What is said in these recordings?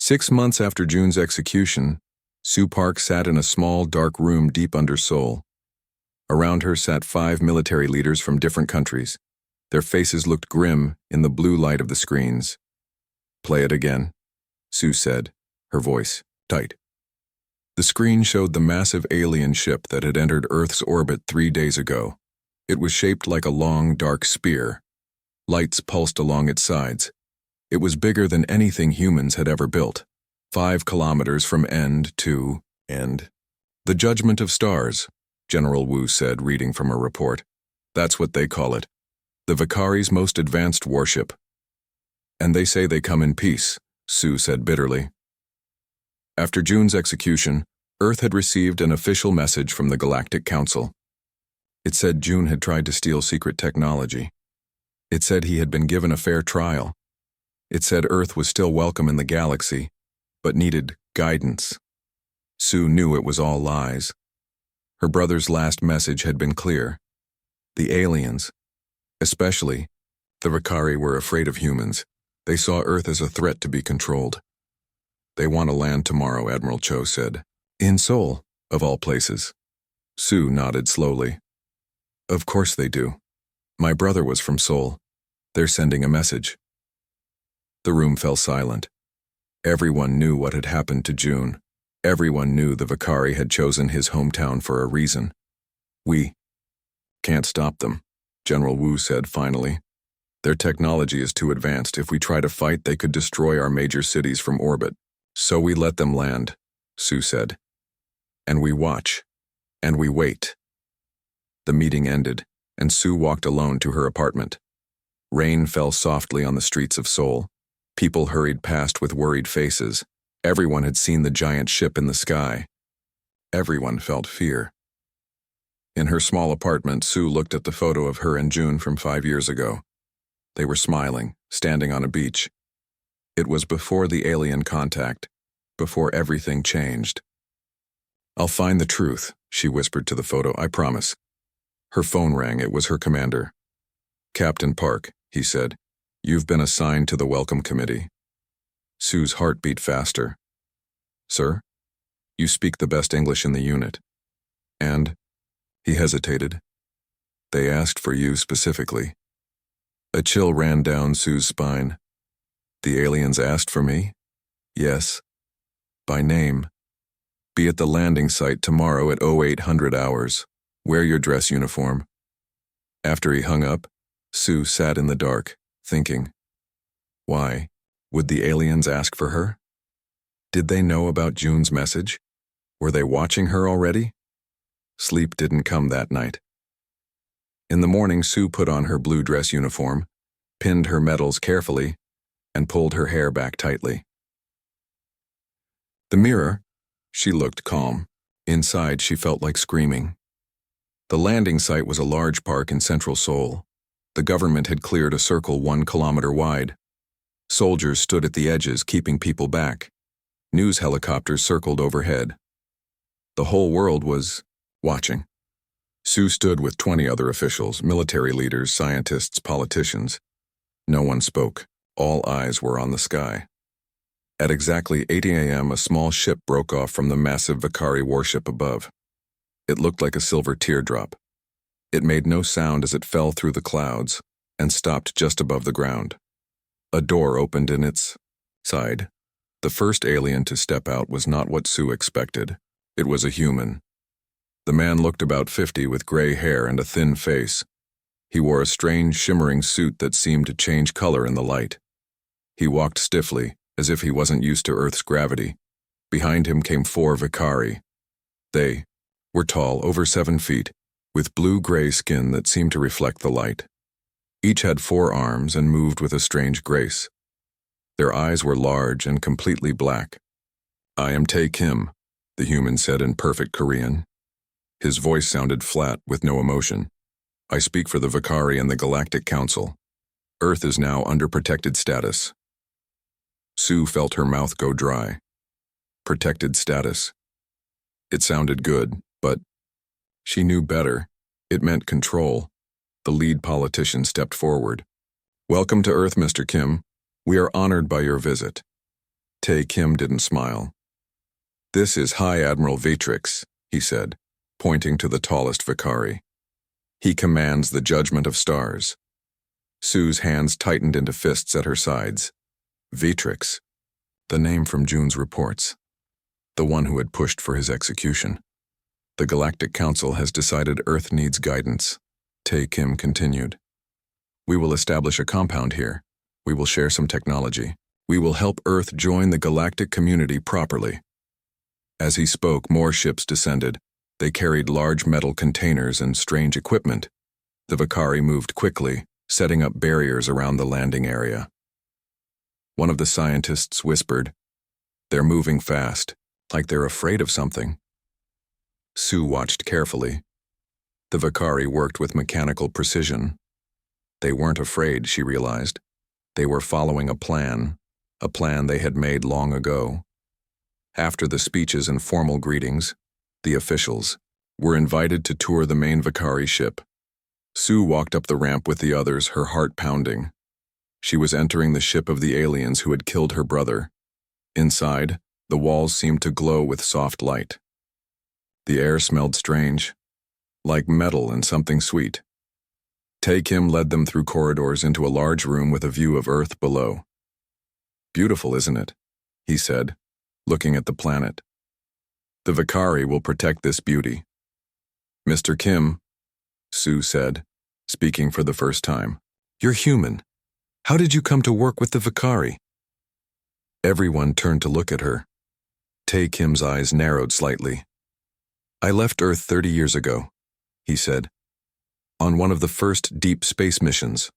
6 months after June's execution, Sue Park sat in a small, dark room deep under Seoul. Around her sat 5 military leaders from different countries. Their faces looked grim in the blue light of the screens. "Play it again," Sue said, her voice tight. The screen showed the massive alien ship that had entered Earth's orbit 3 days ago. It was shaped like a long, dark spear. Lights pulsed along its sides. It was bigger than anything humans had ever built, 5 kilometers from end to end. "The Judgment of Stars," General Wu said, reading from a report. "That's what they call it. The Vakari's most advanced warship." "And they say they come in peace," Sue said bitterly. After June's execution, Earth had received an official message from the Galactic Council. It said June had tried to steal secret technology. It said he had been given a fair trial. It said Earth was still welcome in the galaxy, but needed guidance. Sue knew it was all lies. Her brother's last message had been clear. The aliens, especially the Vakari, were afraid of humans. They saw Earth as a threat to be controlled. "They want to land tomorrow," Admiral Cho said. "In Seoul, of all places." Sue nodded slowly. "Of course they do. My brother was from Seoul. They're sending a message." The room fell silent. Everyone knew what had happened to June. Everyone knew the Vakari had chosen his hometown for a reason. "We can't stop them," General Wu said finally. "Their technology is too advanced. If we try to fight, they could destroy our major cities from orbit. So we let them land," Sue said. "And we watch. And we wait." The meeting ended, and Sue walked alone to her apartment. Rain fell softly on the streets of Seoul. People hurried past with worried faces. Everyone had seen the giant ship in the sky. Everyone felt fear. In her small apartment, Sue looked at the photo of her and June from 5 years ago. They were smiling, standing on a beach. It was before the alien contact, before everything changed. "I'll find the truth," she whispered to the photo, "I promise." Her phone rang. It was her commander. "Captain Park," he said, "you've been assigned to the Welcome Committee." Sue's heart beat faster. "Sir? You speak the best English in the unit." "And?" He hesitated. "They asked for you specifically." A chill ran down Sue's spine. "The aliens asked for me?" "Yes. By name. Be at the landing site tomorrow at 0800 hours. Wear your dress uniform." After he hung up, Sue sat in the dark, thinking. Why? Would the aliens ask for her? Did they know about June's message? Were they watching her already? Sleep didn't come that night. In the morning, Sue put on her blue dress uniform, pinned her medals carefully, and pulled her hair back tightly. The mirror, she looked calm. Inside, she felt like screaming. The landing site was a large park in central Seoul. The government had cleared a circle 1 kilometer wide. Soldiers stood at the edges, keeping people back. News helicopters circled overhead. The whole world was watching. Sue stood with 20 other officials, military leaders, scientists, politicians. No one spoke. All eyes were on the sky. At exactly 8 a.m., a small ship broke off from the massive Vakari warship above. It looked like a silver teardrop. It made no sound as it fell through the clouds and stopped just above the ground. A door opened in its side. The first alien to step out was not what Sue expected. It was a human. The man looked about 50 with gray hair and a thin face. He wore a strange, shimmering suit that seemed to change color in the light. He walked stiffly, as if he wasn't used to Earth's gravity. Behind him came 4 Vakari. They were tall, over 7 feet, with blue-gray skin that seemed to reflect the light. Each had 4 arms and moved with a strange grace. Their eyes were large and completely black. "I am Tae Kim," the human said in perfect Korean. His voice sounded flat, with no emotion. "I speak for the Vakari and the Galactic Council. Earth is now under protected status." Sue felt her mouth go dry. Protected status. It sounded good, but she knew better. It meant control. The lead politician stepped forward. "Welcome to Earth, Mr. Kim. We are honored by your visit." Tae Kim didn't smile. "This is High Admiral Vetrix," he said, pointing to the tallest Vicari. "He commands the judgment of stars." Sue's hands tightened into fists at her sides. Vetrix, the name from June's reports. The one who had pushed for his execution. "The Galactic Council has decided Earth needs guidance," Tae Kim continued. "We will establish a compound here. We will share some technology. We will help Earth join the galactic community properly." As he spoke, more ships descended. They carried large metal containers and strange equipment. The Vicari moved quickly, setting up barriers around the landing area. One of the scientists whispered, "They're moving fast, like they're afraid of something." Sue watched carefully. The Vicari worked with mechanical precision. They weren't afraid, she realized. They were following a plan they had made long ago. After the speeches and formal greetings, the officials were invited to tour the main Vicari ship. Sue walked up the ramp with the others, her heart pounding. She was entering the ship of the aliens who had killed her brother. Inside, the walls seemed to glow with soft light. The air smelled strange, like metal and something sweet. Tae Kim led them through corridors into a large room with a view of Earth below. "Beautiful, isn't it?" he said, looking at the planet. "The Vicari will protect this beauty." "Mr. Kim," Sue said, speaking for the first time. "You're human. How did you come to work with the Vicari?" Everyone turned to look at her. Tae Kim's eyes narrowed slightly. "I left Earth 30 years ago," he said. "On one of the first deep space missions.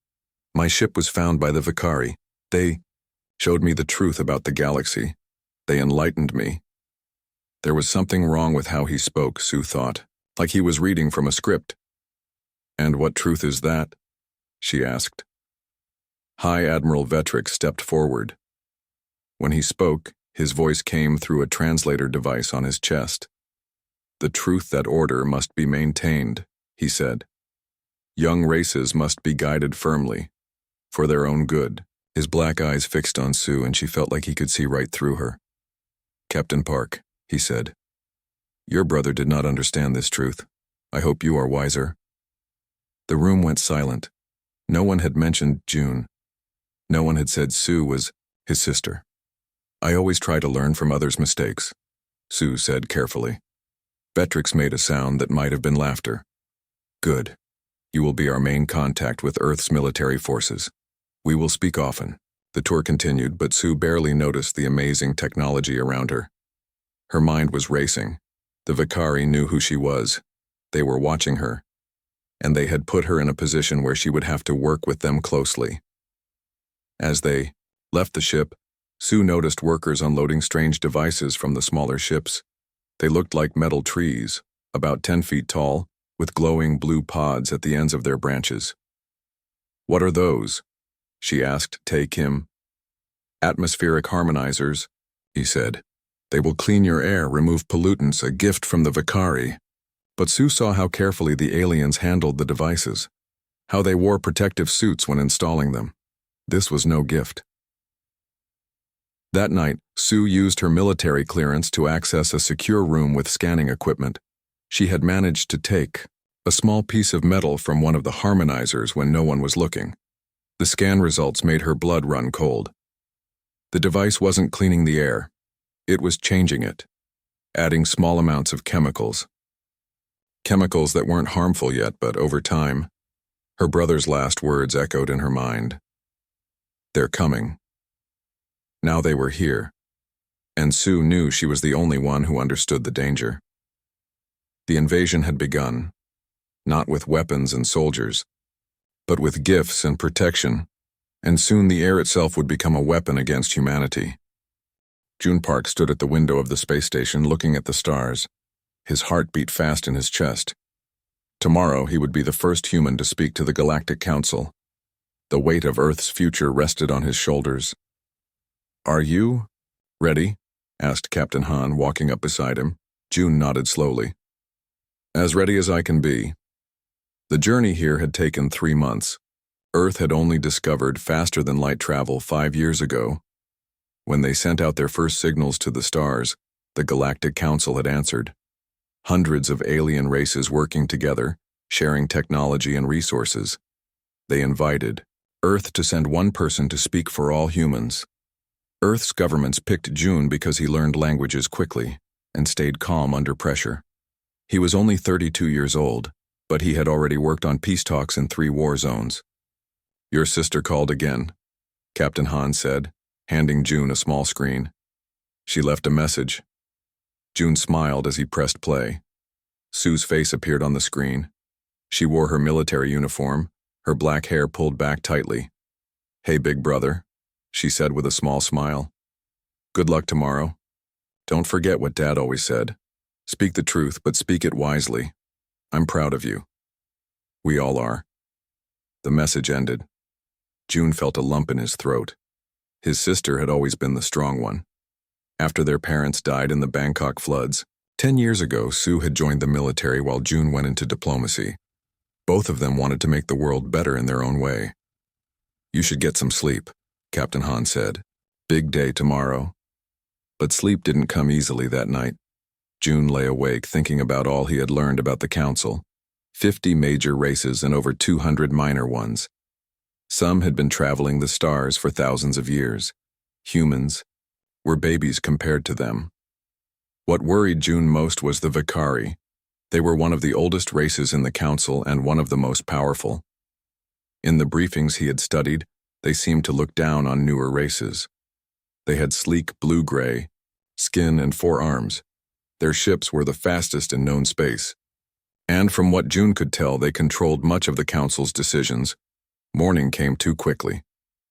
My ship was found by the Vicari. They showed me the truth about the galaxy. They enlightened me." There was something wrong with how he spoke, Sue thought, like he was reading from a script. "And what truth is that?" she asked. High Admiral Vetrix stepped forward. When he spoke, his voice came through a translator device on his chest. "The truth that order must be maintained," he said. "Young races must be guided firmly, for their own good." His black eyes fixed on Sue, and she felt like he could see right through her. "Captain Park," he said, "your brother did not understand this truth. I hope you are wiser." The room went silent. No one had mentioned June. No one had said Sue was his sister. "I always try to learn from others' mistakes," Sue said carefully. Vetrix made a sound that might have been laughter. "Good. You will be our main contact with Earth's military forces. We will speak often." The tour continued, but Sue barely noticed the amazing technology around her. Her mind was racing. The Vicari knew who she was. They were watching her, and they had put her in a position where she would have to work with them closely. As they left the ship, Sue noticed workers unloading strange devices from the smaller ships. They looked like metal trees, about 10 feet tall, with glowing blue pods at the ends of their branches. "What are those?" she asked Tae Kim. "Atmospheric harmonizers," he said. "They will clean your air, remove pollutants, a gift from the Vicari." But Sue saw how carefully the aliens handled the devices, how they wore protective suits when installing them. This was no gift. That night, Sue used her military clearance to access a secure room with scanning equipment. She had managed to take a small piece of metal from one of the harmonizers when no one was looking. The scan results made her blood run cold. The device wasn't cleaning the air. It was changing it, adding small amounts of chemicals. Chemicals that weren't harmful yet, but over time, her brother's last words echoed in her mind. "They're coming." Now they were here, and Sue knew she was the only one who understood the danger. The invasion had begun, not with weapons and soldiers, but with gifts and protection, and soon the air itself would become a weapon against humanity. June Park stood at the window of the space station looking at the stars. His heart beat fast in his chest. Tomorrow he would be the first human to speak to the Galactic Council. The weight of Earth's future rested on his shoulders. "Are you ready?" asked Captain Han, walking up beside him. June nodded slowly. "As ready as I can be." The journey here had taken 3 months. Earth had only discovered faster-than-light travel 5 years ago. When they sent out their first signals to the stars, the Galactic Council had answered. Hundreds of alien races working together, sharing technology and resources. They invited Earth to send one person to speak for all humans. Earth's governments picked June because he learned languages quickly and stayed calm under pressure. He was only 32 years old, but he had already worked on peace talks in 3 war zones. "Your sister called again," Captain Han said, handing June a small screen. "She left a message." June smiled as he pressed play. Sue's face appeared on the screen. She wore her military uniform, her black hair pulled back tightly. "Hey, big brother," she said with a small smile. "Good luck tomorrow. Don't forget what Dad always said. Speak the truth, but speak it wisely. I'm proud of you." "We all are." The message ended. June felt a lump in his throat. His sister had always been the strong one. After their parents died in the Bangkok floods, 10 years ago, Sue had joined the military while June went into diplomacy. Both of them wanted to make the world better in their own way. "You should get some sleep," Captain Han said. "Big day tomorrow." But sleep didn't come easily that night. June lay awake thinking about all he had learned about the Council. 50 major races and over 200 minor ones. Some had been traveling the stars for thousands of years. Humans were babies compared to them. What worried June most was the Vakari. They were one of the oldest races in the Council and one of the most powerful. In the briefings he had studied, they seemed to look down on newer races. They had sleek blue-gray skin and 4 arms. Their ships were the fastest in known space. And from what June could tell, they controlled much of the Council's decisions. Morning came too quickly.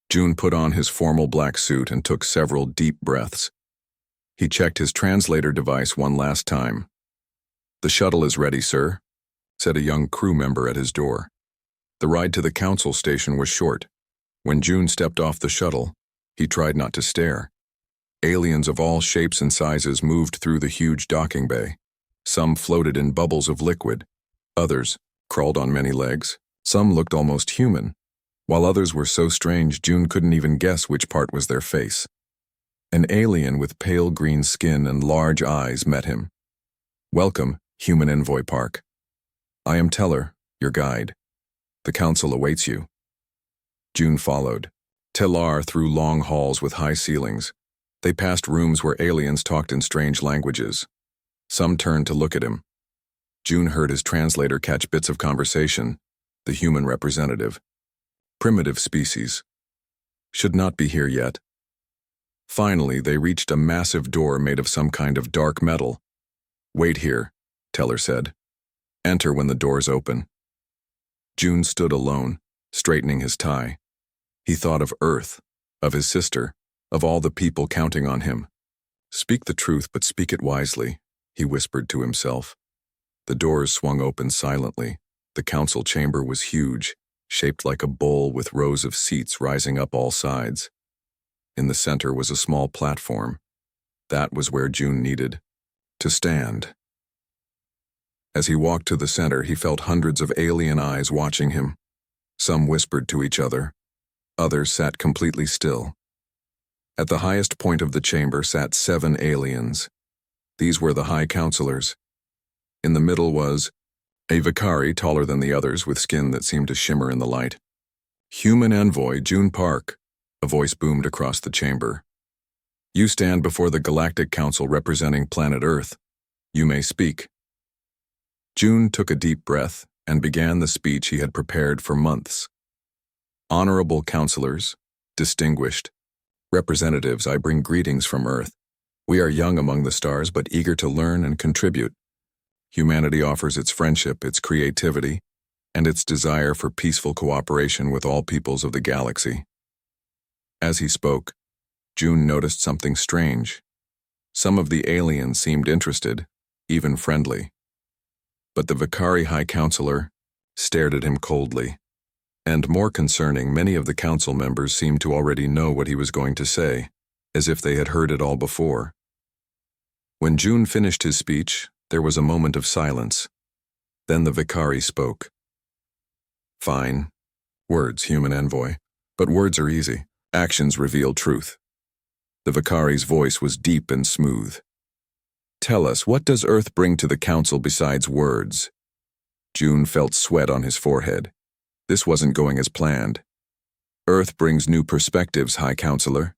June put on his formal black suit and took several deep breaths. He checked his translator device one last time. "The shuttle is ready, sir," said a young crew member at his door. The ride to the Council station was short. When June stepped off the shuttle, he tried not to stare. Aliens of all shapes and sizes moved through the huge docking bay. Some floated in bubbles of liquid. Others crawled on many legs. Some looked almost human, while others were so strange June couldn't even guess which part was their face. An alien with pale green skin and large eyes met him. "Welcome, Human Envoy Park. I am Teller, your guide. The Council awaits you." June followed. Teller through long halls with high ceilings. They passed rooms where aliens talked in strange languages. Some turned to look at him. June heard his translator catch bits of conversation. The human representative. "Primitive species. Should not be here yet." Finally, they reached a massive door made of some kind of dark metal. "Wait here," Teller said. "Enter when the doors open." June stood alone, straightening his tie. He thought of Earth, of his sister, of all the people counting on him. "Speak the truth, but speak it wisely," he whispered to himself. The doors swung open silently. The Council chamber was huge, shaped like a bowl with rows of seats rising up all sides. In the center was a small platform. That was where June needed to stand. As he walked to the center, he felt hundreds of alien eyes watching him. Some whispered to each other. Others sat completely still. At the highest point of the chamber sat 7 aliens. These were the High Counselors. In the middle was a Vakari taller than the others with skin that seemed to shimmer in the light. "Human Envoy June Park," a voice boomed across the chamber. "You stand before the Galactic Council representing planet Earth. You may speak." June took a deep breath and began the speech he had prepared for months. "Honorable counselors, distinguished representatives, I bring greetings from Earth. We are young among the stars but eager to learn and contribute. Humanity offers its friendship, its creativity, and its desire for peaceful cooperation with all peoples of the galaxy." As he spoke, June noticed something strange. Some of the aliens seemed interested, even friendly. But the Vakari High Counselor stared at him coldly. And more concerning, many of the council members seemed to already know what he was going to say, as if they had heard it all before. When June finished his speech, there was a moment of silence. Then the Vakari spoke. "Fine. Words, Human Envoy. But words are easy. Actions reveal truth. The Vicari's voice was deep and smooth. "Tell us, what does Earth bring to the Council besides words?" June felt sweat on his forehead. This wasn't going as planned. "Earth brings new perspectives, High Counselor.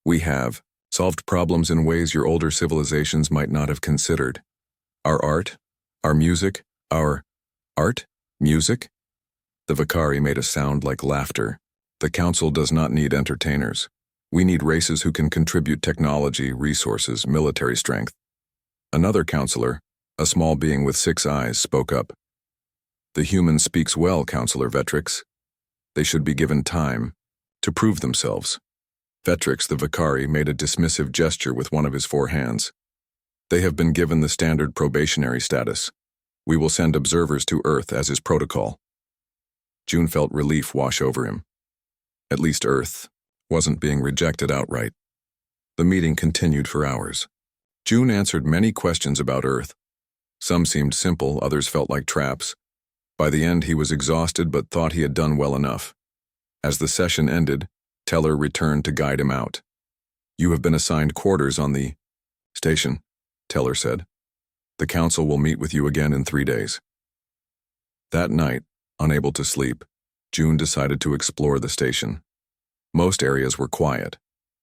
We have solved problems in ways your older civilizations might not have considered. Our art, our music, our art, music?" The Vicari made a sound like laughter. "The Council does not need entertainers. We need races who can contribute technology, resources, military strength." Another counselor, a small being with 6 eyes, spoke up. "The human speaks well, Counselor Vetrix. They should be given time to prove themselves." Vetrix, the Vicari, made a dismissive gesture with one of his 4 hands. "They have been given the standard probationary status. We will send observers to Earth as is protocol." June felt relief wash over him. At least Earth wasn't being rejected outright. The meeting continued for hours. June answered many questions about Earth. Some seemed simple, others felt like traps. By the end, he was exhausted but thought he had done well enough. As the session ended, Teller returned to guide him out. "You have been assigned quarters on the station," Teller said. "The Council will meet with you again in 3 days." That night, unable to sleep, June decided to explore the station. Most areas were quiet,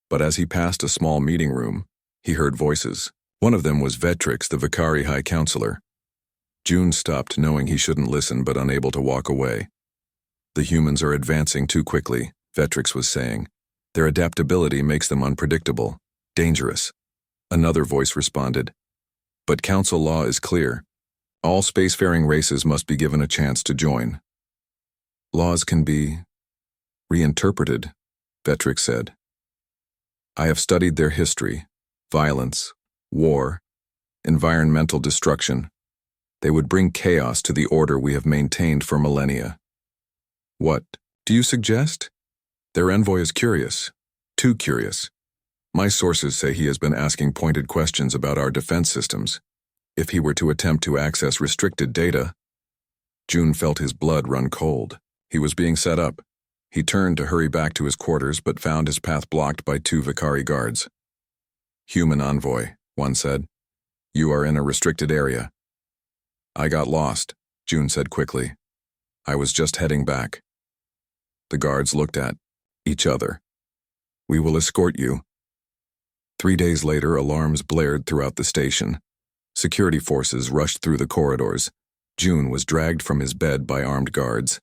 but as he passed a small meeting room, he heard voices. One of them was Vetrix, the Vicari High Counselor. June stopped, knowing he shouldn't listen but unable to walk away. "The humans are advancing too quickly," Vetrix was saying. "Their adaptability makes them unpredictable, dangerous." Another voice responded. "But Council law is clear. All spacefaring races must be given a chance to join." "Laws can be reinterpreted," Vetrix said. "I have studied their history, violence, war, environmental destruction. They would bring chaos to the order we have maintained for millennia." "What do you suggest?" "Their envoy is curious, too curious. My sources say he has been asking pointed questions about our defense systems. If he were to attempt to access restricted data..." June felt his blood run cold. He was being set up. He turned to hurry back to his quarters but found his path blocked by 2 Vicari guards. "Human Envoy," one said. "You are in a restricted area." "I got lost," June said quickly. "I was just heading back." The guards looked at each other. "We will escort you." 3 days later, alarms blared throughout the station. Security forces rushed through the corridors. June was dragged from his bed by armed guards.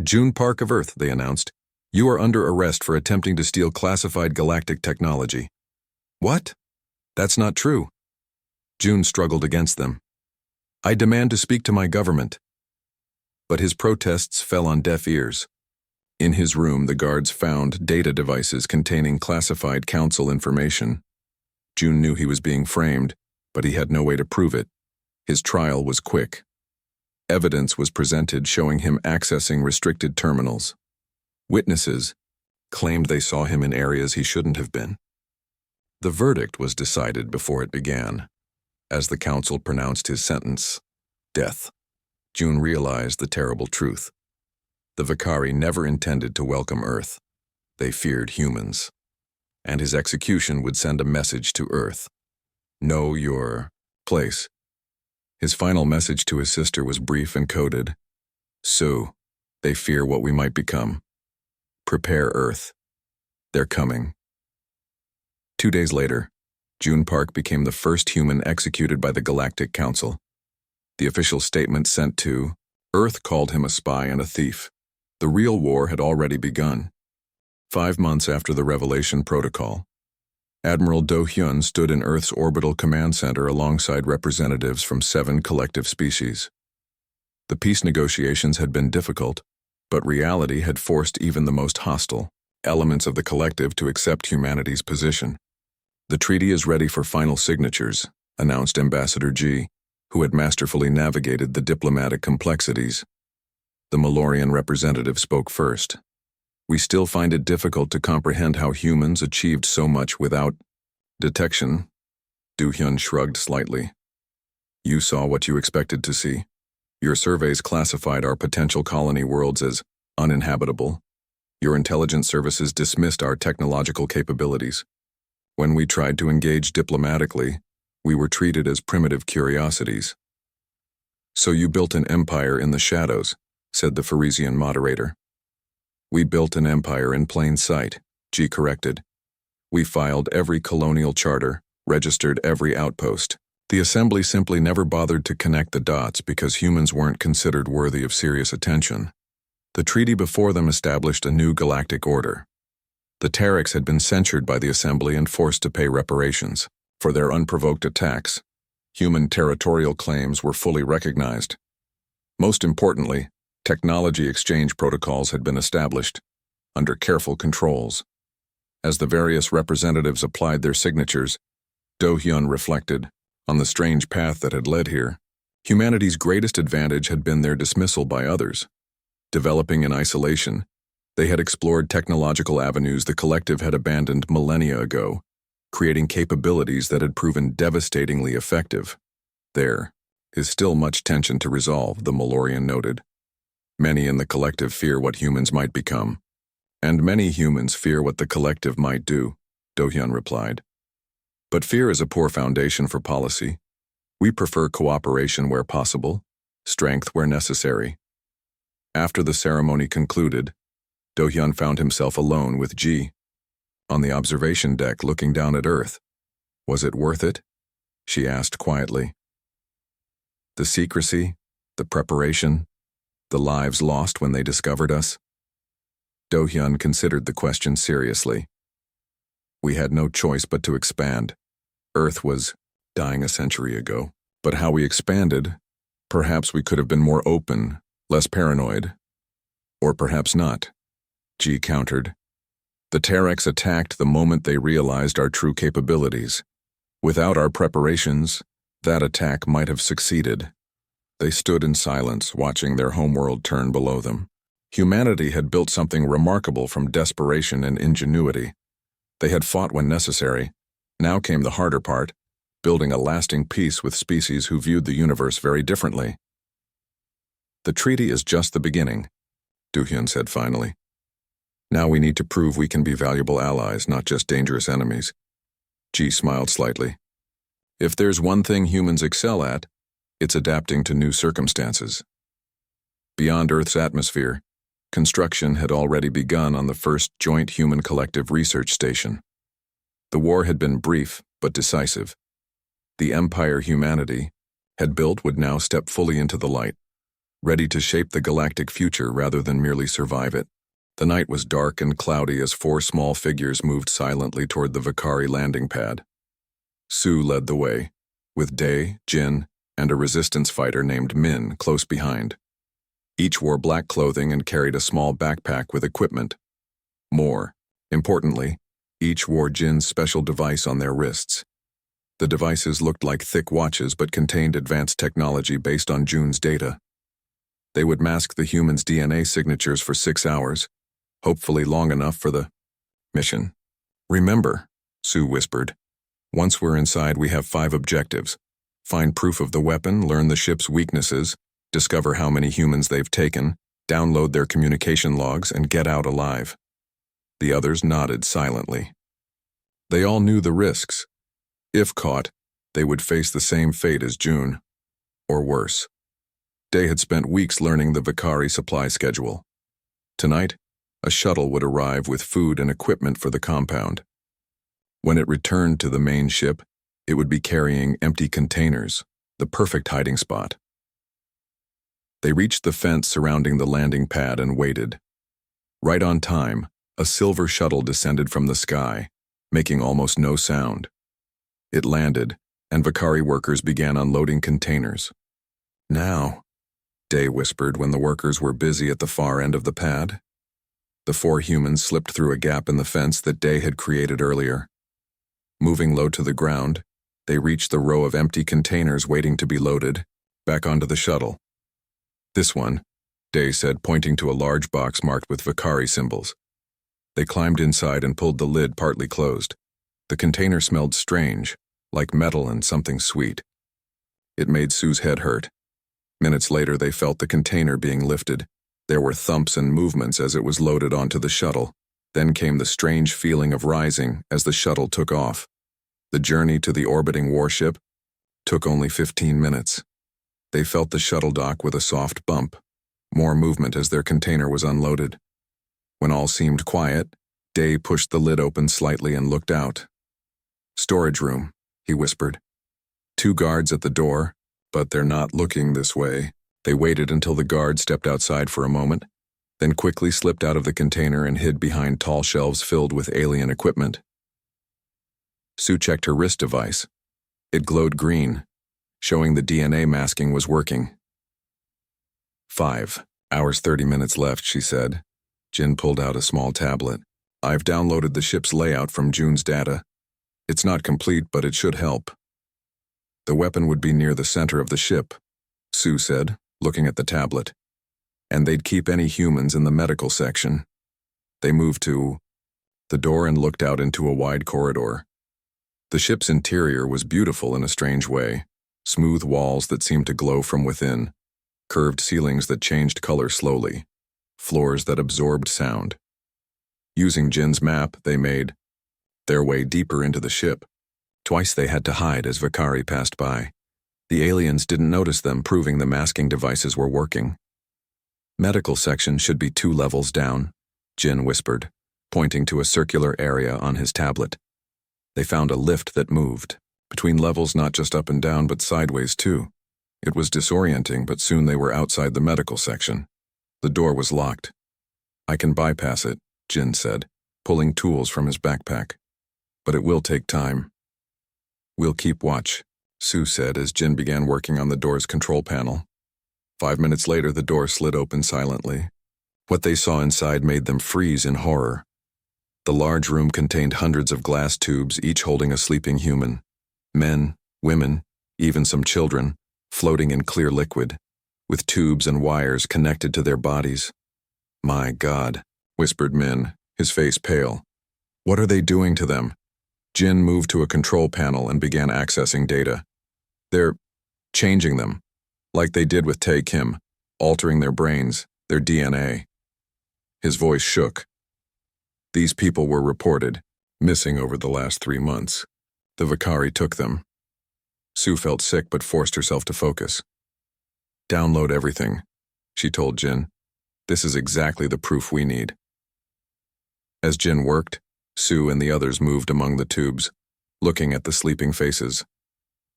"June Park of Earth," they announced. "You are under arrest for attempting to steal classified galactic technology." "What? That's not true." June struggled against them. "I demand to speak to my government." But his protests fell on deaf ears. In his room, the guards found data devices containing classified Council information. June knew he was being framed, but he had no way to prove it. His trial was quick. Evidence was presented showing him accessing restricted terminals. Witnesses claimed they saw him in areas he shouldn't have been. The verdict was decided before it began. As the Council pronounced his sentence, death, June realized the terrible truth. The Vicari never intended to welcome Earth. They feared humans. And his execution would send a message to Earth. Know your place. His final message to his sister was brief and coded. "Sue, they fear what we might become. Prepare, Earth. They're coming." 2 days later, June Park became the first human executed by the Galactic Council. The official statement sent to Earth called him a spy and a thief. The real war had already begun. 5 months after the Revelation Protocol, Admiral Do Hyun stood in Earth's orbital command center alongside representatives from 7 collective species. The peace negotiations had been difficult, but reality had forced even the most hostile elements of the collective to accept humanity's position. "The treaty is ready for final signatures," announced Ambassador G, who had masterfully navigated the diplomatic complexities. The Malorian representative spoke first. "We still find it difficult to comprehend how humans achieved so much without detection." Do Hyun shrugged slightly. "You saw what you expected to see. Your surveys classified our potential colony worlds as uninhabitable. Your intelligence services dismissed our technological capabilities. When we tried to engage diplomatically, we were treated as primitive curiosities. "So you built an empire in the shadows," said the Parisian moderator. "We built an empire in plain sight," G corrected. "We filed every colonial charter, registered every outpost. The assembly simply never bothered to connect the dots because humans weren't considered worthy of serious attention. The treaty before them established a new galactic order. The Terrans had been censured by the assembly and forced to pay reparations. For their unprovoked attacks, human territorial claims were fully recognized. Most importantly, technology exchange protocols had been established, under careful controls. As the various representatives applied their signatures, Do-hyun reflected on the strange path that had led here. Humanity's greatest advantage had been their dismissal by others. Developing in isolation, they had explored technological avenues the collective had abandoned millennia ago, creating capabilities that had proven devastatingly effective. There is still much tension to resolve, the Malorian noted. Many in the collective fear what humans might become. And many humans fear what the collective might do, Do-hyun replied. But fear is a poor foundation for policy. We prefer cooperation where possible, strength where necessary. After the ceremony concluded, Do-hyun found himself alone with Ji. On the observation deck looking down at Earth. "Was it worth it?" she asked quietly. "The secrecy, the preparation, the lives lost when they discovered us?" Do-hyun considered the question seriously. "We had no choice but to expand. Earth was dying a century ago. But how we expanded, perhaps we could have been more open, less paranoid. Or perhaps not," Ji countered. "The Terrans attacked the moment they realized our true capabilities. Without our preparations, that attack might have succeeded." They stood in silence, watching their homeworld turn below them. Humanity had built something remarkable from desperation and ingenuity. They had fought when necessary. Now came the harder part, building a lasting peace with species who viewed the universe very differently. "The treaty is just the beginning," Do-hyun said finally. "Now we need to prove we can be valuable allies, not just dangerous enemies." Ji smiled slightly. "If there's one thing humans excel at, it's adapting to new circumstances." Beyond Earth's atmosphere, construction had already begun on the first joint human collective research station. The war had been brief but decisive. The empire humanity had built would now step fully into the light, ready to shape the galactic future rather than merely survive it. The night was dark and cloudy as four small figures moved silently toward the Vakari landing pad. Sue led the way, with Dae, Jin, and a resistance fighter named Min close behind. Each wore black clothing and carried a small backpack with equipment. More importantly, each wore Jin's special device on their wrists. The devices looked like thick watches but contained advanced technology based on June's data. They would mask the human's DNA signatures for 6 hours, hopefully long enough for the mission. "Remember," Sue whispered, "once we're inside we have 5 objectives. Find proof of the weapon, learn the ship's weaknesses, discover how many humans they've taken, download their communication logs, and get out alive." The others nodded silently. They all knew the risks. If caught, they would face the same fate as June, or worse. Dae had spent weeks learning the Vakari supply schedule. Tonight, a shuttle would arrive with food and equipment for the compound. When it returned to the main ship, it would be carrying empty containers, the perfect hiding spot. They reached the fence surrounding the landing pad and waited. Right on time, a silver shuttle descended from the sky, making almost no sound. It landed, and Vakari workers began unloading containers. "Now," Dae whispered when the workers were busy at the far end of the pad. The 4 humans slipped through a gap in the fence that Dae had created earlier. Moving low to the ground, they reached the row of empty containers waiting to be loaded, back onto the shuttle. "This one," Dae said, pointing to a large box marked with Vakari symbols. They climbed inside and pulled the lid partly closed. The container smelled strange, like metal and something sweet. It made Sue's head hurt. Minutes later, they felt the container being lifted. There were thumps and movements as it was loaded onto the shuttle. Then came the strange feeling of rising as the shuttle took off. The journey to the orbiting warship took only 15 minutes. They felt the shuttle dock with a soft bump, more movement as their container was unloaded. When all seemed quiet, Day pushed the lid open slightly and looked out. "Storage room," he whispered. "2 guards at the door, but they're not looking this way." They waited until the guard stepped outside for a moment, then quickly slipped out of the container and hid behind tall shelves filled with alien equipment. Sue checked her wrist device. It glowed green, showing the DNA masking was working. 5 hours 30 minutes left, she said. Jin pulled out a small tablet. "I've downloaded the ship's layout from June's data. It's not complete, but it should help." "The weapon would be near the center of the ship," Sue said, looking at the tablet. "And they'd keep any humans in the medical section." They moved to the door and looked out into a wide corridor. The ship's interior was beautiful in a strange way. Smooth walls that seemed to glow from within, curved ceilings that changed color slowly, floors that absorbed sound. Using Jin's map, they made their way deeper into the ship. Twice they had to hide as Vakari passed by. The aliens didn't notice them, proving the masking devices were working. "Medical section should be 2 levels down," Jin whispered, pointing to a circular area on his tablet. They found a lift that moved, between levels, not just up and down but sideways too. It was disorienting, but soon they were outside the medical section. The door was locked. "I can bypass it," Jin said, pulling tools from his backpack. "But it will take time." "We'll keep watch," Sue said as Jin began working on the door's control panel. 5 minutes later, the door slid open silently. What they saw inside made them freeze in horror. The large room contained hundreds of glass tubes, each holding a sleeping human. Men, women, even some children, floating in clear liquid, with tubes and wires connected to their bodies. "My God," whispered Min, his face pale. "What are they doing to them?" Jin moved to a control panel and began accessing data. "They're changing them, like they did with Tae Kim, altering their brains, their DNA." His voice shook. "These people were reported missing over the last 3 months. The Vakari took them." Sue felt sick but forced herself to focus. "Download everything," she told Jin. "This is exactly the proof we need." As Jin worked, Sue and the others moved among the tubes, looking at the sleeping faces.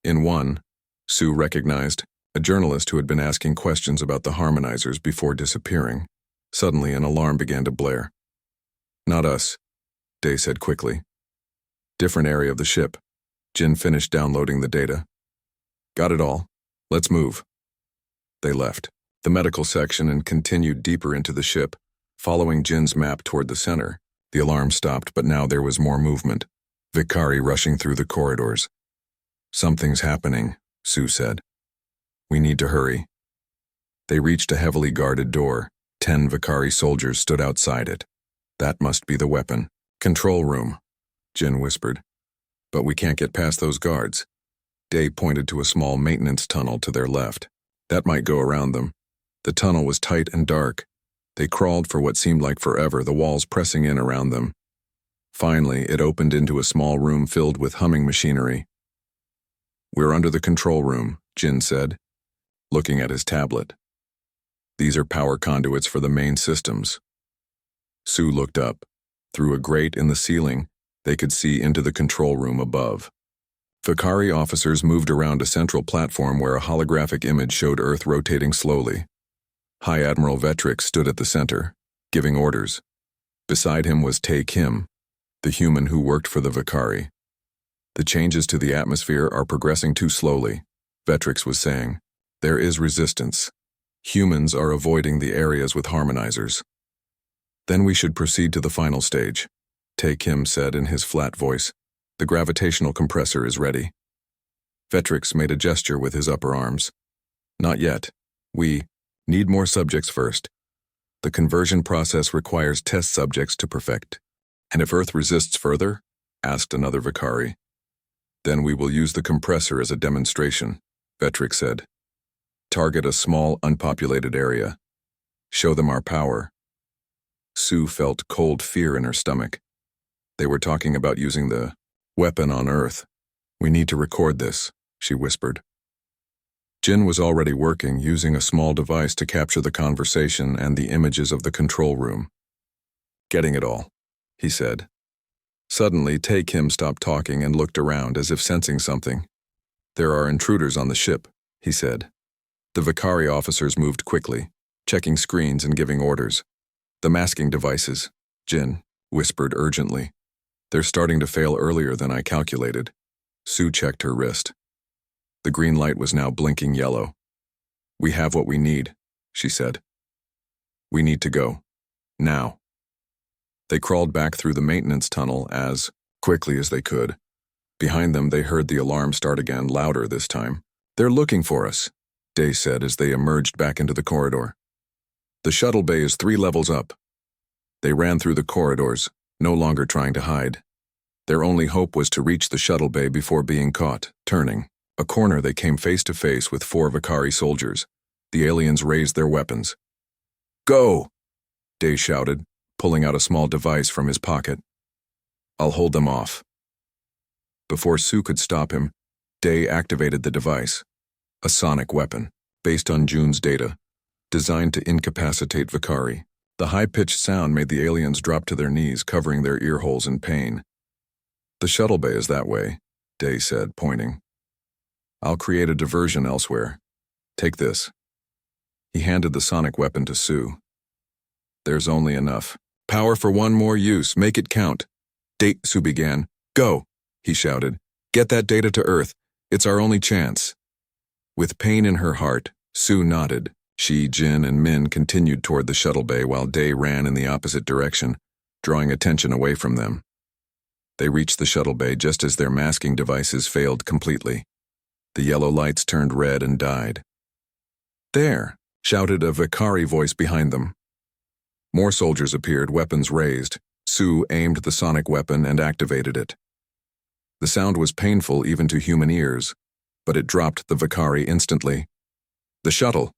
In one, Sue recognized a journalist who had been asking questions about the harmonizers before disappearing. Suddenly, an alarm began to blare. "Not us," Day said quickly. "Different area of the ship." Jin finished downloading the data. "Got it all. Let's move." They left the medical section and continued deeper into the ship, following Jin's map toward the center. The alarm stopped, but now there was more movement. Vakari rushing through the corridors. "Something's happening," Sue said. "We need to hurry." They reached a heavily guarded door. 10 Vakari soldiers stood outside it. "That must be the weapon." "Control room," Jin whispered. "But we can't get past those guards." Day pointed to a small maintenance tunnel to their left. "That might go around them." The tunnel was tight and dark. They crawled for what seemed like forever, the walls pressing in around them. Finally, it opened into a small room filled with humming machinery. "We're under the control room," Jin said, looking at his tablet. "These are power conduits for the main systems." Sue looked up. Through a grate in the ceiling, they could see into the control room above. Vakari officers moved around a central platform where a holographic image showed Earth rotating slowly. High Admiral Vetrix stood at the center, giving orders. Beside him was Tae Kim, the human who worked for the Vakari. "The changes to the atmosphere are progressing too slowly," Vetrix was saying. "There is resistance. Humans are avoiding the areas with harmonizers." "Then we should proceed to the final stage," Tae Kim said in his flat voice. "The gravitational compressor is ready." Vetrix made a gesture with his upper arms. "Not yet. We need more subjects first. The conversion process requires test subjects to perfect." "And if Earth resists further?" asked another Vakari. "Then we will use the compressor as a demonstration," Vetrix said. "Target a small, unpopulated area. Show them our power. Sue felt cold fear in her stomach. They were talking about using the weapon on Earth. "We need to record this," she whispered. Jin was already working, using a small device to capture the conversation and the images of the control room. "Getting it all," he said. Suddenly, Kim stopped talking and looked around as if sensing something. "There are intruders on the ship," he said. The Vicari officers moved quickly, checking screens and giving orders. "The masking devices," Jin whispered urgently. "They're starting to fail earlier than I calculated." Sue checked her wrist. The green light was now blinking yellow. "We have what we need," she said. "We need to go. Now." They crawled back through the maintenance tunnel as quickly as they could. Behind them, they heard the alarm start again, louder this time. "They're looking for us," Day said as they emerged back into the corridor. "The shuttle bay is 3 levels up." They ran through the corridors, no longer trying to hide. Their only hope was to reach the shuttle bay before being caught. Turning a corner, they came face to face with 4 Vicari soldiers. The aliens raised their weapons. "Go!" Day shouted, pulling out a small device from his pocket. "I'll hold them off." Before Sue could stop him, Day activated the device, a sonic weapon, based on June's data, designed to incapacitate Vicari. The high-pitched sound made the aliens drop to their knees, covering their ear holes in pain. "The shuttle bay is that way," Day said, pointing. "I'll create a diversion elsewhere. Take this." He handed the sonic weapon to Sue. "There's only enough power for one more use. Make it count." Sue began. "Go," he shouted. "Get that data to Earth. It's our only chance." With pain in her heart, Sue nodded. She, Jin, and Min continued toward the shuttle bay while Day ran in the opposite direction, drawing attention away from them. They reached the shuttle bay just as their masking devices failed completely. The yellow lights turned red and died. "There!" shouted a Vicari voice behind them. More soldiers appeared, weapons raised. Sue aimed the sonic weapon and activated it. The sound was painful even to human ears, but it dropped the Vicari instantly. "The shuttle!"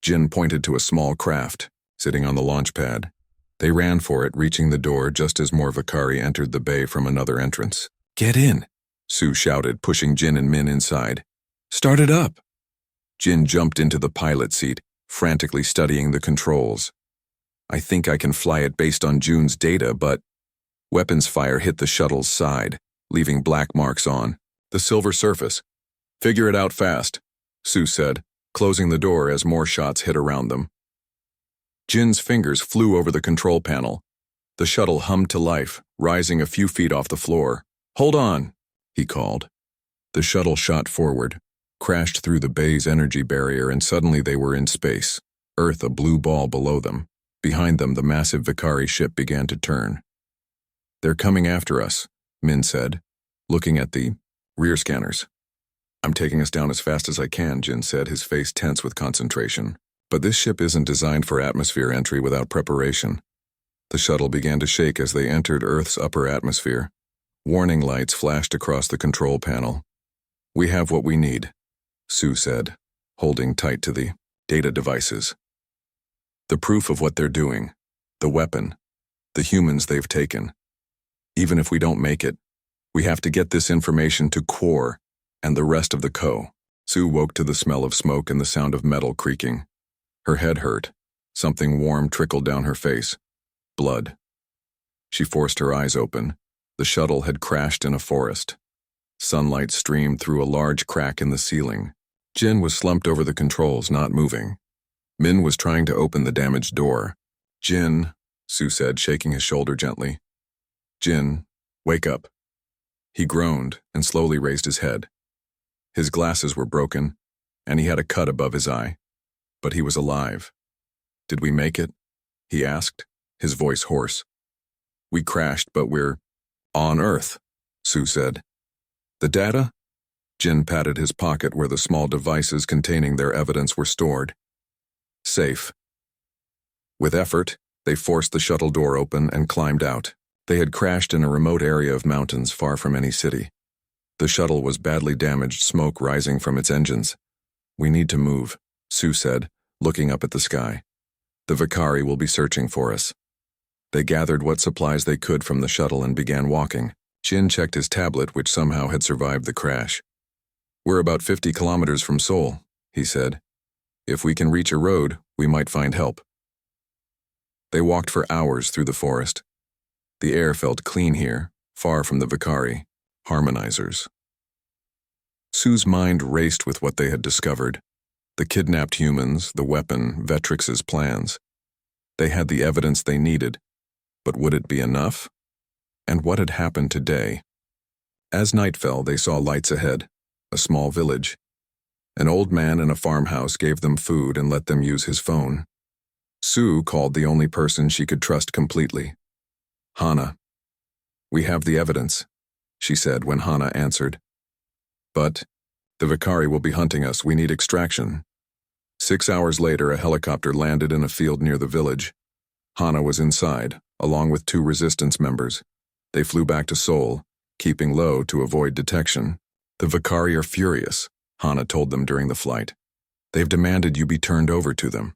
Jin pointed to a small craft, sitting on the launch pad. They ran for it, reaching the door just as more Vicari entered the bay from another entrance. "Get in!" Sue shouted, pushing Jin and Min inside. "Start it up!" Jin jumped into the pilot seat, frantically studying the controls. "I think I can fly it based on June's data, but..." Weapons fire hit the shuttle's side, leaving black marks on the silver surface. "Figure it out fast," Sue said, closing the door as more shots hit around them. Jin's fingers flew over the control panel. The shuttle hummed to life, rising a few feet off the floor. "Hold on," he called. The shuttle shot forward, crashed through the bay's energy barrier, and suddenly they were in space, Earth a blue ball below them. Behind them, the massive Vicari ship began to turn. "They're coming after us," Min said, looking at the rear scanners. "I'm taking us down as fast as I can," Jin said, his face tense with concentration. "But this ship isn't designed for atmosphere entry without preparation." The shuttle began to shake as they entered Earth's upper atmosphere. Warning lights flashed across the control panel. "We have what we need," Sue said, holding tight to the data devices. "The proof of what they're doing, the weapon, the humans they've taken. Even if we don't make it, we have to get this information to Core and the rest of the Co." Sue woke to the smell of smoke and the sound of metal creaking. Her head hurt. Something warm trickled down her face. Blood. She forced her eyes open. The shuttle had crashed in a forest. Sunlight streamed through a large crack in the ceiling. Jin was slumped over the controls, not moving. Min was trying to open the damaged door. "Jin," Sue said, shaking his shoulder gently. "Jin, wake up." He groaned and slowly raised his head. His glasses were broken, and he had a cut above his eye. But he was alive. "Did we make it?" he asked, his voice hoarse. "We crashed, but we're on Earth," Sue said. "The data?" Jin patted his pocket where the small devices containing their evidence were stored. "Safe." With effort, they forced the shuttle door open and climbed out. They had crashed in a remote area of mountains far from any city. The shuttle was badly damaged, smoke rising from its engines. "We need to move," Sue said, looking up at the sky. The Vicari will be searching for us. They gathered what supplies they could from the shuttle and began walking. Jin checked his tablet, which somehow had survived the crash. "We're about 50 kilometers from Seoul," he said. "If we can reach a road, we might find help." They walked for hours through the forest. The air felt clean here, far from the Vicari, harmonizers. Sue's mind raced with what they had discovered. The kidnapped humans, the weapon, Vetrix's plans. They had the evidence they needed, but would it be enough? And what had happened today? As night fell, they saw lights ahead, a small village. An old man in a farmhouse gave them food and let them use his phone. Sue called the only person she could trust completely. "Hana." "We have the evidence," she said when Hana answered. "But the Vicari will be hunting us. We need extraction." 6 hours later, a helicopter landed in a field near the village. Hana was inside, along with 2 resistance members. They flew back to Seoul, keeping low to avoid detection. "The Vicari are furious," Hana told them during the flight. "They've demanded you be turned over to them.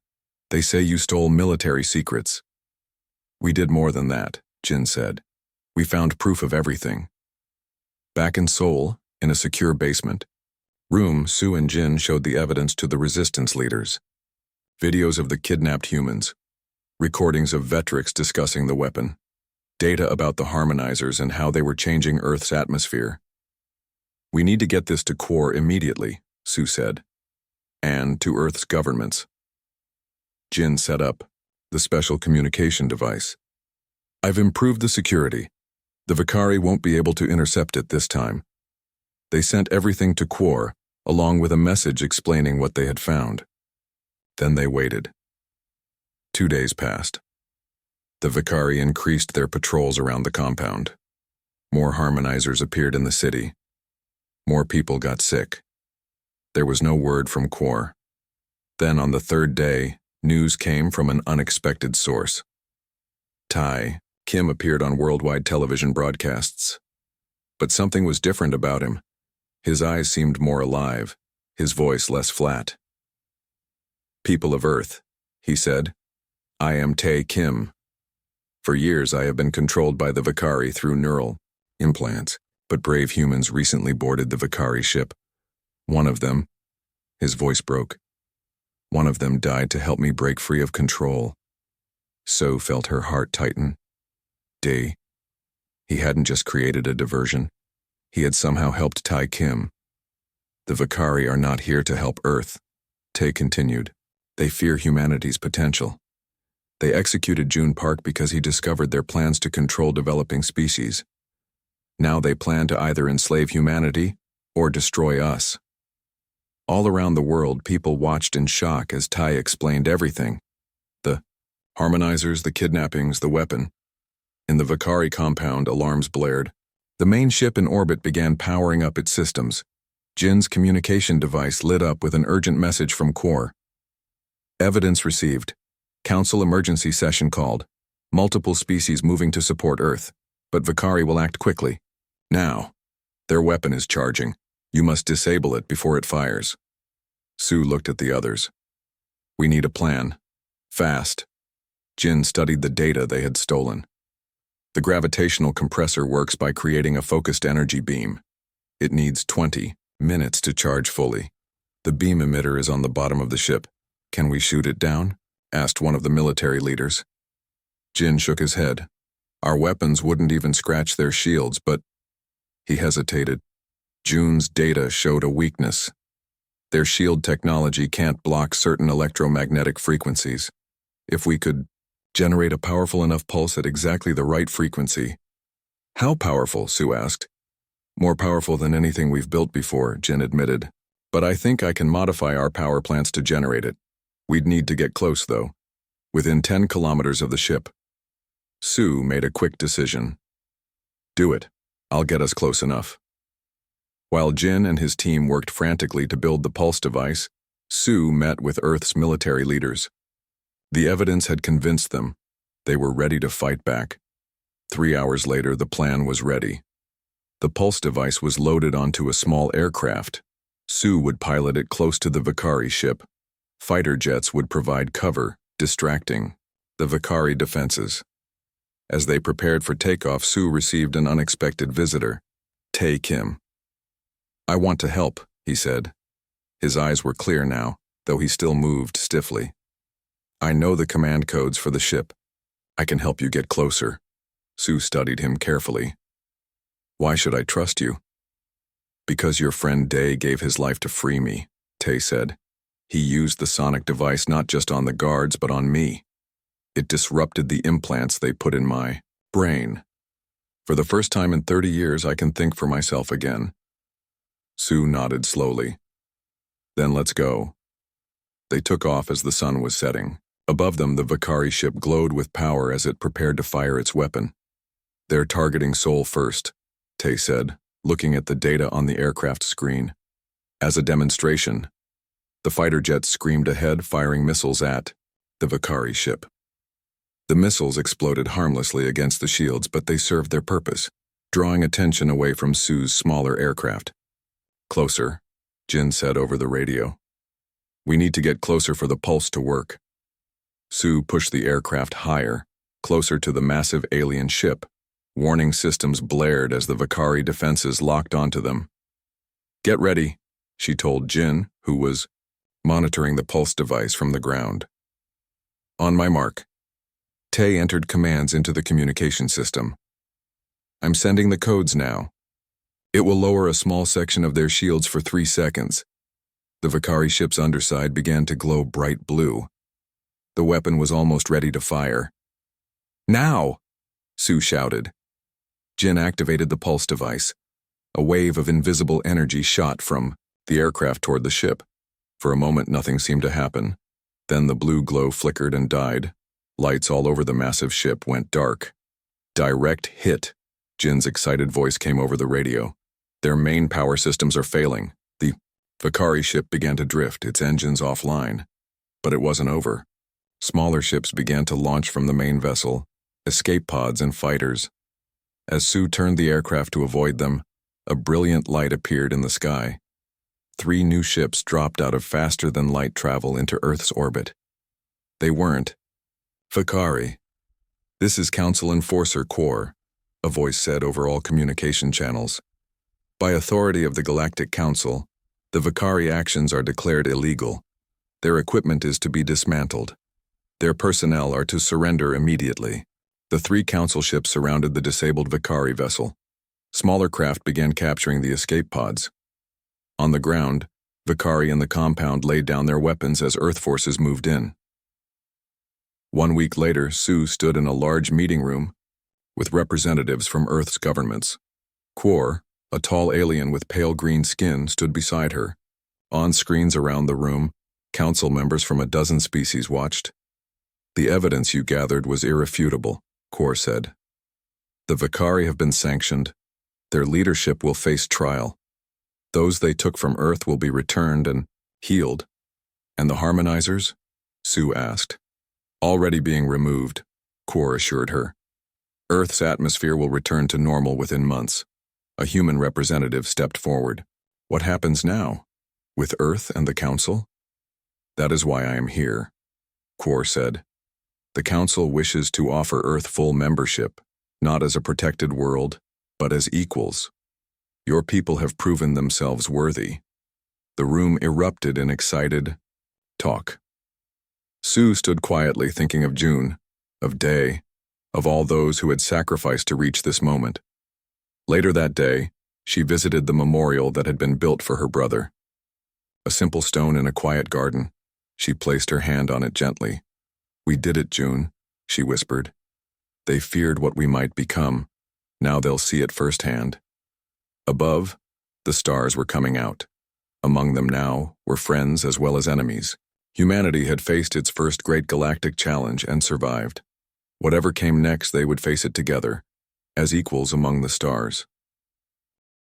They say you stole military secrets." "We did more than that," Jin said. "We found proof of everything." Back in Seoul, in a secure basement room, Sue and Jin showed the evidence to the resistance leaders. Videos of the kidnapped humans, recordings of Vetrix discussing the weapon, data about the harmonizers and how they were changing Earth's atmosphere. "We need to get this to Core immediately," Sue said, "and to Earth's governments." Jin set up the special communication device. "I've improved the security. The Vicari won't be able to intercept it this time." They sent everything to Core, along with a message explaining what they had found. Then they waited. 2 days passed. The Vicari increased their patrols around the compound. More harmonizers appeared in the city. More people got sick. There was no word from Core. Then on the 3rd day, news came from an unexpected source. Kim appeared on worldwide television broadcasts. But something was different about him. His eyes seemed more alive, his voice less flat. "People of Earth," he said, "I am Kim. For years I have been controlled by the Vicari through neural implants, but brave humans recently boarded the Vicari ship. One of them," his voice broke, "one of them died to help me break free of control." So felt her heart tighten. He hadn't just created a diversion. He had somehow helped Kim. "The Vicari are not here to help Earth," Tay continued. "They fear humanity's potential. They executed June Park because he discovered their plans to control developing species. Now they plan to either enslave humanity or destroy us." All around the world, people watched in shock as Ty explained everything. The harmonizers, the kidnappings, the weapon. In the Vicari compound, alarms blared. The main ship in orbit began powering up its systems. Jin's communication device lit up with an urgent message from Core. "Evidence received. Council emergency session called. Multiple species moving to support Earth, but Vicari will act quickly. Now. Their weapon is charging. You must disable it before it fires." Sue looked at the others. "We need a plan. Fast." Jin studied the data they had stolen. "The gravitational compressor works by creating a focused energy beam. It needs 20 minutes to charge fully. The beam emitter is on the bottom of the ship. Can we shoot it down?" asked one of the military leaders. Jin shook his head. "Our weapons wouldn't even scratch their shields, but—" He hesitated. June's data showed a weakness. Their shield technology can't block certain electromagnetic frequencies. If we could generate a powerful enough pulse at exactly the right frequency. "How powerful?" Sue asked. "More powerful than anything we've built before," Jin admitted. "But I think I can modify our power plants to generate it. We'd need to get close, though. Within 10 kilometers of the ship." Sue made a quick decision. "Do it. I'll get us close enough." While Jin and his team worked frantically to build the pulse device, Sue met with Earth's military leaders. The evidence had convinced them. They were ready to fight back. 3 hours later, the plan was ready. The pulse device was loaded onto a small aircraft. Sue would pilot it close to the Vicari ship. Fighter jets would provide cover, distracting the Vakari defenses. As they prepared for takeoff, Sue received an unexpected visitor, Tae Kim. "I want to help," he said. His eyes were clear now, though he still moved stiffly. "I know the command codes for the ship. I can help you get closer." Sue studied him carefully. "Why should I trust you?" "Because your friend Day gave his life to free me," Tae said. "He used the sonic device not just on the guards but on me. It disrupted the implants they put in my brain. For the first time in 30 years, I can think for myself again." Sue nodded slowly. "Then let's go." They took off as the sun was setting. Above them, the Vakari ship glowed with power as it prepared to fire its weapon. "They're targeting Seoul first," Tae said, looking at the data on the aircraft screen. As a demonstration, the fighter jets screamed ahead, firing missiles at the Vakari ship. The missiles exploded harmlessly against the shields, but they served their purpose, drawing attention away from Sue's smaller aircraft. "Closer," Jin said over the radio. "We need to get closer for the pulse to work." Sue pushed the aircraft higher, closer to the massive alien ship. Warning systems blared as the Vakari defenses locked onto them. "Get ready," she told Jin, who was monitoring the pulse device from the ground. "On my mark." Tae entered commands into the communication system. "I'm sending the codes now. It will lower a small section of their shields for 3 seconds. The Vakari ship's underside began to glow bright blue. The weapon was almost ready to fire. "Now!" Sue shouted. Jin activated the pulse device. A wave of invisible energy shot from the aircraft toward the ship. For a moment, nothing seemed to happen. Then the blue glow flickered and died. Lights all over the massive ship went dark. "Direct hit," Jin's excited voice came over the radio. "Their main power systems are failing." The Vakari ship began to drift, its engines offline. But it wasn't over. Smaller ships began to launch from the main vessel, escape pods and fighters. As Sue turned the aircraft to avoid them, a brilliant light appeared in the sky. 3 new ships dropped out of faster-than-light travel into Earth's orbit. They weren't Vakari. "This is Council Enforcer Corps," a voice said over all communication channels. "By authority of the Galactic Council, the Vakari actions are declared illegal. Their equipment is to be dismantled. Their personnel are to surrender immediately." The 3 council ships surrounded the disabled Vakari vessel. Smaller craft began capturing the escape pods. On the ground, Vakari and the compound laid down their weapons as Earth forces moved in. 1 week later, Sue stood in a large meeting room with representatives from Earth's governments. Quor, a tall alien with pale green skin, stood beside her. On screens around the room, council members from a dozen species watched. "The evidence you gathered was irrefutable," Quor said. "The Vakari have been sanctioned. Their leadership will face trial. Those they took from Earth will be returned and healed." "And the harmonizers?" Sue asked. "Already being removed," Quor assured her. "Earth's atmosphere will return to normal within months." A human representative stepped forward. "What happens now? With Earth and the Council?" "That is why I am here," Quor said. "The Council wishes to offer Earth full membership, not as a protected world, but as equals. Your people have proven themselves worthy." The room erupted in excited talk. Sue stood quietly thinking of June, of Day, of all those who had sacrificed to reach this moment. Later that day, she visited the memorial that had been built for her brother. A simple stone in a quiet garden. She placed her hand on it gently. "We did it, June," she whispered. "They feared what we might become. Now they'll see it firsthand." Above, the stars were coming out. Among them now were friends as well as enemies. Humanity had faced its first great galactic challenge and survived. Whatever came next, they would face it together, as equals among the stars.